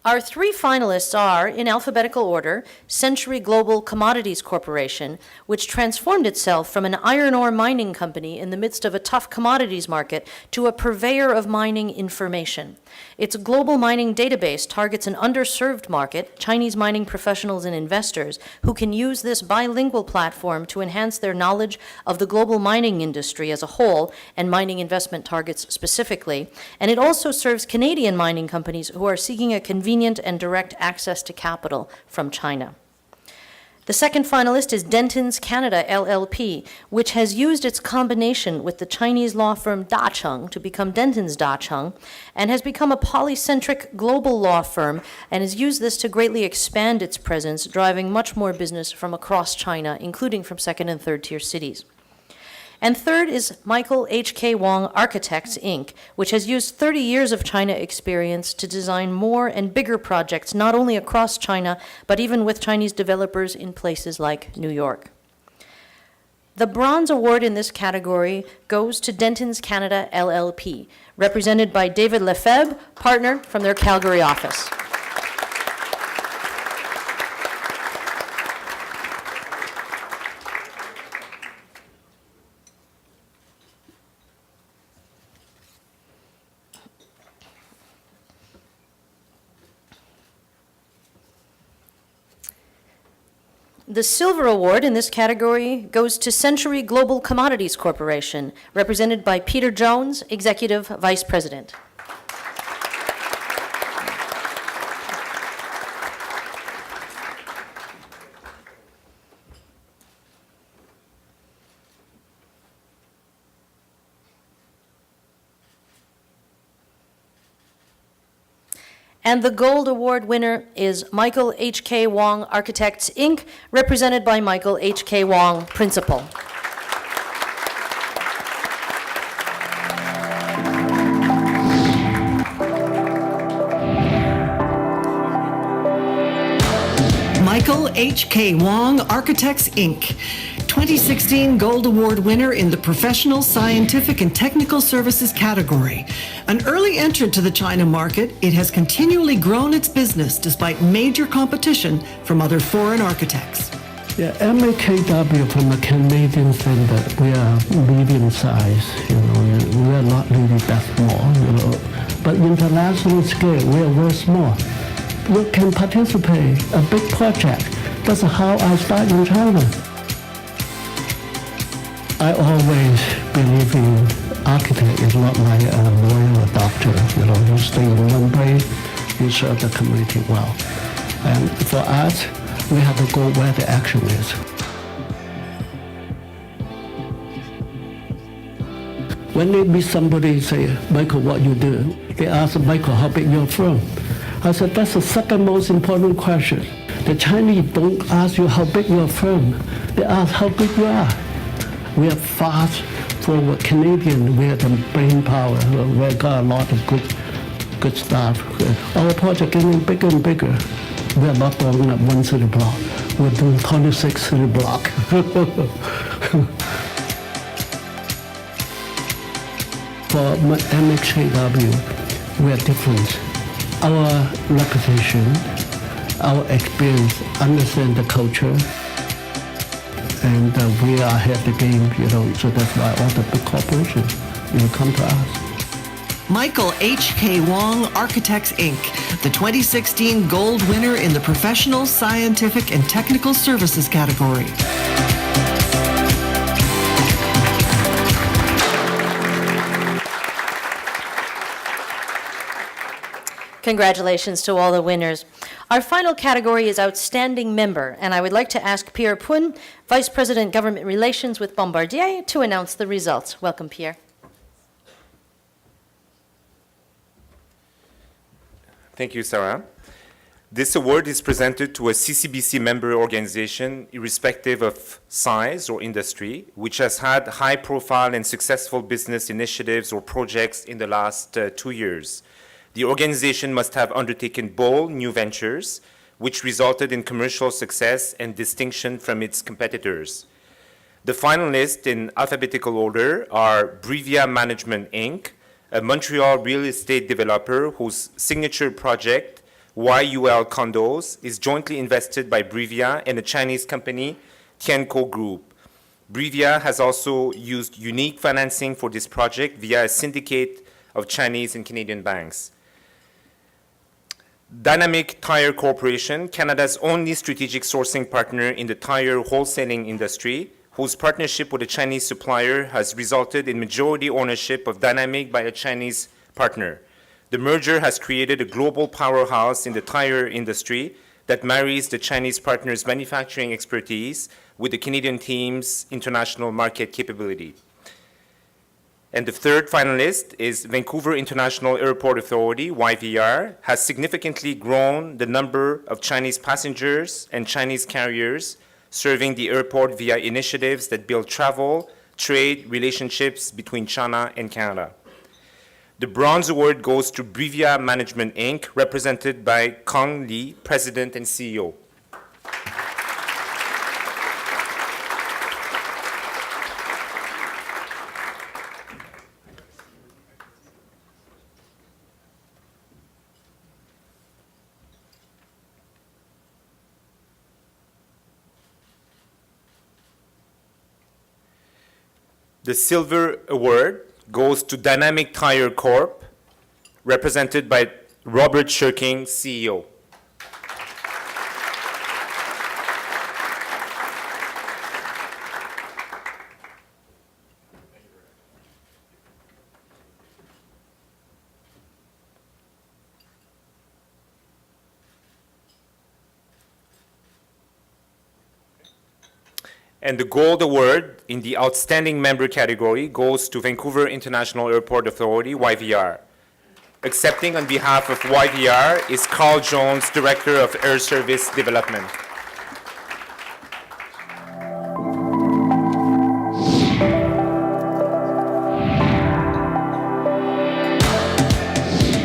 Our three finalists are, in alphabetical order, Century Global Commodities Corporation, which transformed itself from an iron ore mining company in the midst of a tough commodities market to a purveyor of mining information. Its global mining database targets an underserved market, Chinese mining professionals and investors, who can use this bilingual platform to enhance their knowledge of the global mining industry as a whole and mining investment targets specifically. And it also serves Canadian mining companies who are seeking a convenient and direct access to capital from China. The second finalist is Denton's Canada LLP, which has used its combination with the Chinese law firm Dacheng to become Denton's Dacheng, and has become a polycentric global law firm, and has used this to greatly expand its presence, driving much more business from across China, including from second and third tier cities. And third is Michael H.K. Wang Architects, Inc., which has used 30 years of China experience to design more and bigger projects, not only across China, but even with Chinese developers in places like New York. The Bronze Award in this category goes to Denton's Canada LLP, represented by David Lefebvre, partner from their Calgary office. The Silver Award in this category goes to Century Global Commodities Corporation, represented by Peter Jones, Executive Vice President. And the Gold Award winner is Michael H.K. Wang Architects, Inc., represented by Michael H.K. Wang, Principal. Michael H.K. Wang Architects, Inc., 2016 Gold Award winner in the Professional, Scientific, and Technical Services category. An early entrant to the China market, it has continually grown its business despite major competition from other foreign architects. Yeah, MAKW from a Canadian standard, we are medium size, we are not really that small, but international scale, we are very small. We can participate a big project. That's how I started in China. I always believe in architect is not like a lawyer or doctor. You stay in one place, you serve the community well. And for us, We have to go where the action is. When they meet somebody, say, Michael, what you do? They ask Michael, how big your firm? I said, that's the second most important question. The Chinese don't ask you how big your firm. They ask how big you are. We are fast forward Canadian. We have the brain power. We got a lot of good staff. Our project getting bigger and bigger. We are not doing at one city block. We're doing 26 city block. For MXKW, we are different. Our reputation, our experience, understand the culture, and we are ahead of the game, so that's why all the big corporations, come to us. Michael H.K. Wang, Architects, Inc., the 2016 Gold winner in the Professional, Scientific, and Technical Services category. Congratulations to all the winners. Our final category is Outstanding Member, and I would like to ask Pierre Poon, Vice President Government Relations with Bombardier, to announce the results. Welcome, Pierre. Thank you, Sarah. This award is presented to a CCBC member organization, irrespective of size or industry, which has had high-profile and successful business initiatives or projects in the last 2 years. The organization must have undertaken bold new ventures, which resulted in commercial success and distinction from its competitors. The finalists in alphabetical order are Brevia Management Inc., a Montreal real estate developer whose signature project, YUL Condos, is jointly invested by Brevia and a Chinese company, Tian Group. Brevia has also used unique financing for this project via a syndicate of Chinese and Canadian banks. Dynamic Tire Corporation, Canada's only strategic sourcing partner in the tire wholesaling industry, whose partnership with a Chinese supplier has resulted in majority ownership of Dynamic by a Chinese partner. The merger has created a global powerhouse in the tire industry that marries the Chinese partner's manufacturing expertise with the Canadian team's international market capability. And the third finalist is Vancouver International Airport Authority, YVR, has significantly grown the number of Chinese passengers and Chinese carriers serving the airport via initiatives that build travel, trade, relationships between China and Canada. The Bronze Award goes to Brevia Management Inc., represented by Kong Lee, President and CEO. The Silver Award goes to Dynamic Tire Corp., represented by Robert Shirking, CEO. And the Gold Award in the Outstanding Member category goes to Vancouver International Airport Authority, YVR. Accepting on behalf of YVR is Carl Jones, Director of Air Service Development.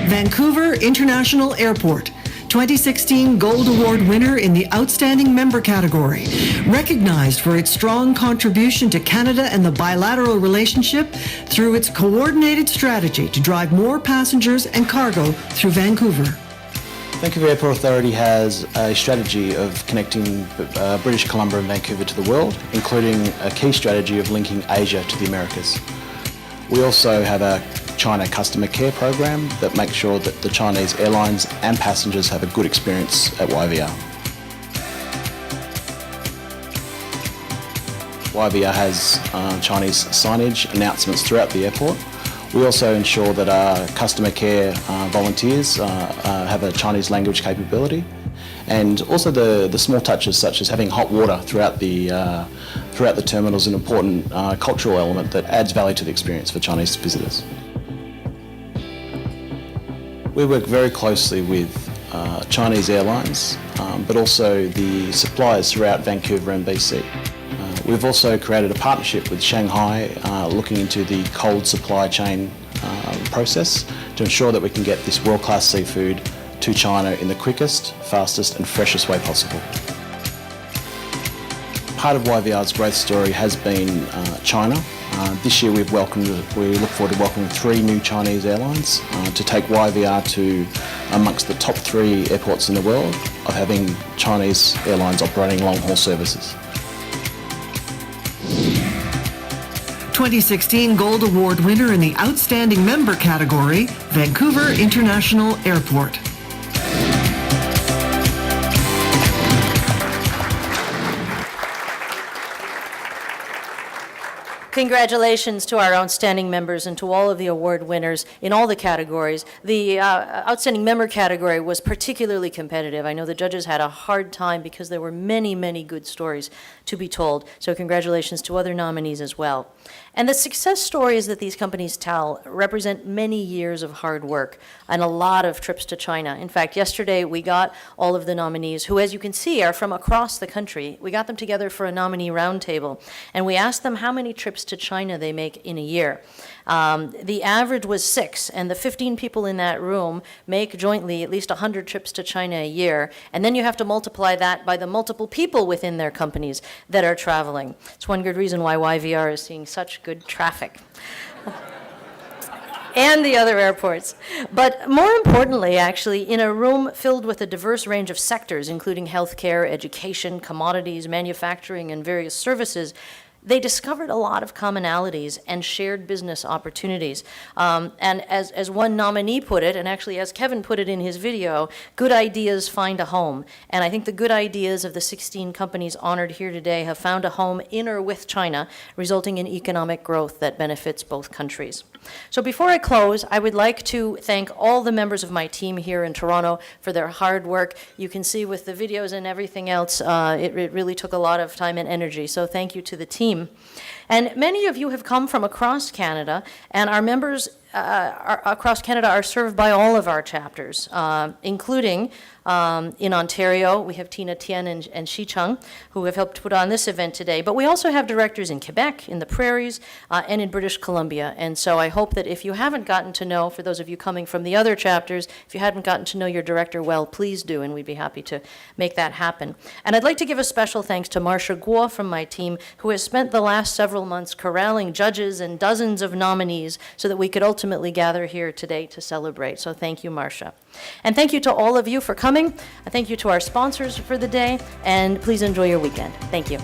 Vancouver International Airport, 2016 Gold Award winner in the Outstanding Member category, recognized for its strong contribution to Canada and the bilateral relationship through its coordinated strategy to drive more passengers and cargo through Vancouver. Vancouver Airport Authority has a strategy of connecting British Columbia and Vancouver to the world, including a key strategy of linking Asia to the Americas. We also have a China customer care program that makes sure that the Chinese airlines and passengers have a good experience at YVR. YVR has Chinese signage announcements throughout the airport. We also ensure that our customer care volunteers have a Chinese language capability, And also the small touches such as having hot water throughout the terminal is an important cultural element that adds value to the experience for Chinese visitors. We work very closely with Chinese airlines, but also the suppliers throughout Vancouver and BC. We've also created a partnership with Shanghai, looking into the cold supply chain process to ensure that we can get this world-class seafood to China in the quickest, fastest and freshest way possible. Part of YVR's growth story has been China. This year we look forward to welcoming 3 new Chinese airlines to take YVR to amongst the top 3 airports in the world of having Chinese airlines operating long-haul services. 2016 Gold Award winner in the Outstanding Member category, Vancouver International Airport. Congratulations to our outstanding members and to all of the award winners in all the categories. The outstanding member category was particularly competitive. I know the judges had a hard time because there were many, many good stories to be told. So congratulations to other nominees as well. And the success stories that these companies tell represent many years of hard work and a lot of trips to China. In fact, yesterday we got all of the nominees who, as you can see, are from across the country. We got them together for a nominee roundtable, and we asked them how many trips to China they make in a year. The average was 6, and the 15 people in that room make jointly at least 100 trips to China a year, and then you have to multiply that by the multiple people within their companies that are traveling. It's one good reason why YVR is seeing such good traffic. And the other airports. But more importantly, actually, in a room filled with a diverse range of sectors, including healthcare, education, commodities, manufacturing, and various services, they discovered a lot of commonalities and shared business opportunities. And as one nominee put it, and actually as Kevin put it in his video, good ideas find a home. And I think the good ideas of the 16 companies honored here today have found a home in or with China, resulting in economic growth that benefits both countries. So before I close, I would like to thank all the members of my team here in Toronto for their hard work. You can see with the videos and everything else, it really took a lot of time and energy. So thank you to the team. And many of you have come from across Canada, and our members across Canada are served by all of our chapters, including in Ontario. We have Tian and Xicheng, who have helped put on this event today. But we also have directors in Quebec, in the Prairies, and in British Columbia. And so I hope that if you haven't gotten to know, for those of you coming from the other chapters, if you hadn't gotten to know your director well, please do, and we'd be happy to make that happen. And I'd like to give a special thanks to Marcia Guo from my team, who has spent the last several months corralling judges and dozens of nominees so that we could ultimately gather here today to celebrate. So thank you, Marcia. And thank you to all of you for coming. Thank you to our sponsors for the day, and please enjoy your weekend. Thank you.